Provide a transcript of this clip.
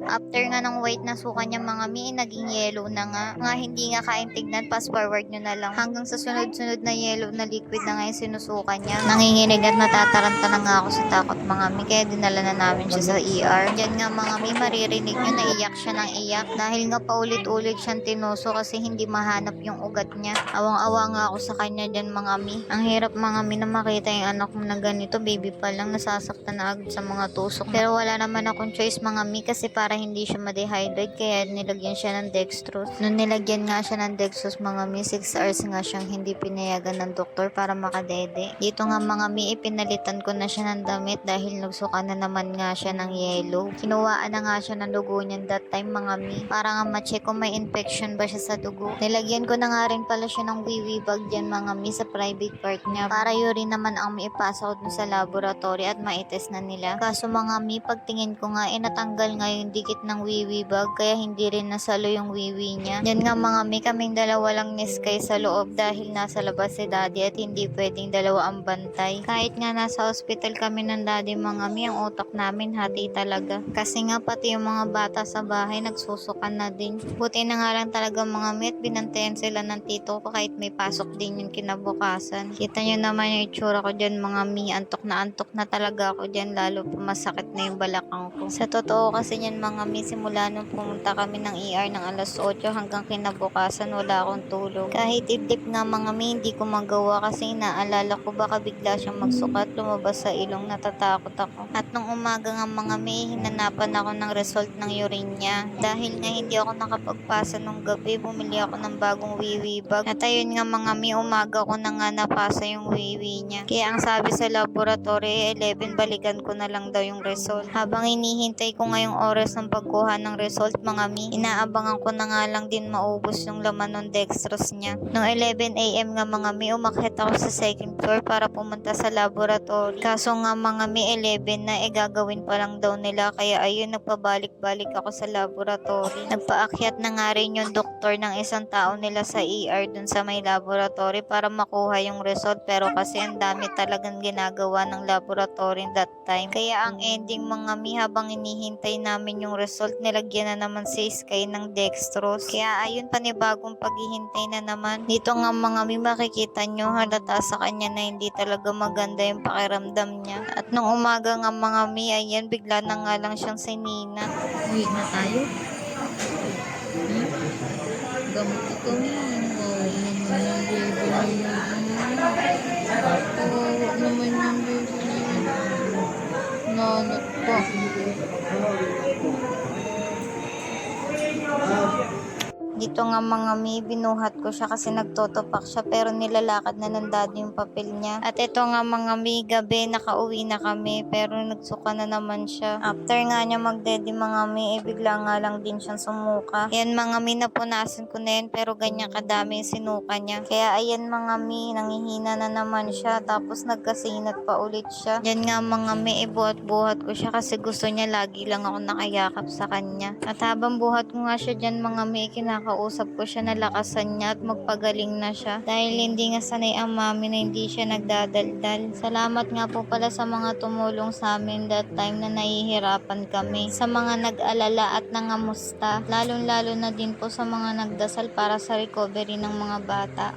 After nga ng white na suka niya mga mi, naging yellow na nga. Nga hindi nga kain tignan, fast forward nyo na lang. Hanggang sa sunod-sunod na yellow na liquid na nga yung sinusukan niya. Nanginginig at natataranta na nga ako sa takot mga mi, kaya dinala na namin siya sa ER. Diyan nga mga mi, maririnig nyo na iyak siya ng iyak. Dahil nga paulit-ulit siyang tinuso kasi hindi mahanap yung ugat niya. Awang-awa nga ako sa kanya dyan mga mi. Ang hirap mga mi na makita yung anak mo na ganito, baby pa lang, nasasaktan na agad sa mga tusok. Pero wala naman akong choice mga mi, kasi para hindi siya ma-dehydrate kaya nilagyan siya ng dextrose. Nung nilagyan nga siya ng dextrose mga mi, 6 hours nga siyang hindi pinayagan ng doktor para makadede. Dito nga mga mi, ipinalitan ko na siya ng damit dahil nagsuka na naman nga siya ng yellow. Kinuwaan na nga siya ng dugo niyan that time mga mi, para nga ma-check kung may infection ba siya sa dugo. Nilagyan ko na nga rin pala siya ng wee bag dyan mga mi sa private part niya, para urine naman ang maipasa ko dun sa laboratory at maitest na nila. Kaso mga mi, pagtingin ko nga natanggal nga yung dikit ng wee bag, kaya hindi rin nasalo yung wee niya. Yan nga mga mi, kaming dalawa lang ni Sky sa loob dahil nasa labas si daddy at hindi pwedeng dalawa ang bantay. Kahit nga nasa hospital kami ng daddy mga mi, ang utak namin hati talaga. Kasi nga pati yung mga bata sa bahay nagsusukan na din. Buti na nga lang talaga mga mi at binantayan sila ng tito ko kahit may pasok din yung kinabukasan. Kita nyo naman yung itsura ko dyan mga mi, antok na talaga ako dyan, lalo pa masakit na yung balakang ko. Sa totoo kasi yan mga mi, simula nung pumunta kami ng ER ng alas 8 hanggang kinabukasan wala akong tulog. Kahit idlip nga mga mi, hindi ko magawa kasi naalala ko baka bigla siyang magsukat, lumabas sa ilong, natatakot ako. At nung umaga nga mga mi, hinanapan ako ng result ng urine niya. Dahil nga hindi ako nakapagpasa nung gabi, bumili ako ng bagong wee bag. At ayun nga mga mi, umaga ko na nga napasa yung wee niya. Kaya ang sabi sa laboratory, 11 balikan ko na lang daw yung result. Habang hinihintay ko ngayong oras ng pagkuha ng result mga mi, inaabangan ko na nga lang din maubos yung laman ng dextrose niya. Noong 11 AM nga mga mi, umakyat ako sa second floor para pumunta sa laboratory. Kaso nga mga mi, 11 na, gagawin pa lang daw nila, kaya ayun, nagpabalik-balik ako sa laboratory. Nagpaakyat na nga rin yung doktor ng isang tao nila sa ER dun sa may laboratory para makuha yung result, pero kasi ang dami talagang ginagawa ng laboratory that time. Kaya ang ending mga mi, habang inihintay namin yung result, nilagyan na naman si Sky ng dextrose. Kaya ayun, panibagong paghihintay na naman. Dito nga mga mi, makikita nyo halata sa kanya na hindi talaga maganda yung pakiramdam niya. At nung umaga nga mga mi, ayan, bigla na nga lang siyang sinina. Uwi na tayo? Gamot ito niya. Wow naman yung baby na yun. Wow naman yung baby na yun. Nanot pa. Dito nga mga mi, binuhat ko siya kasi nagtotopak siya, pero nilalakad na ng daddy yung papel niya. At ito nga mga mi, gabi nakauwi na kami pero nagsuka na naman siya. After nga niya magdedi mga mi, bigla nga lang din siyang sumuka. Yan mga mi, napunasan ko na yan pero ganyan kadami yung sinuka niya. Kaya ayan mga mi, nangihina na naman siya, tapos nagkasinat pa ulit siya. Yan nga mga mi, buhat-buhat ko siya kasi gusto niya lagi lang ako nakayakap sa kanya. At habang buhat ko nga siya dyan mga mi, kausap ko siya na lakasan niya at magpagaling na siya dahil hindi nga sanay ang mami na hindi siya nagdadaldal. Salamat nga po pala sa mga tumulong sa amin that time na nahihirapan kami, sa mga nag-alala at nangamusta, lalong lalo na din po sa mga nagdasal para sa recovery ng mga bata.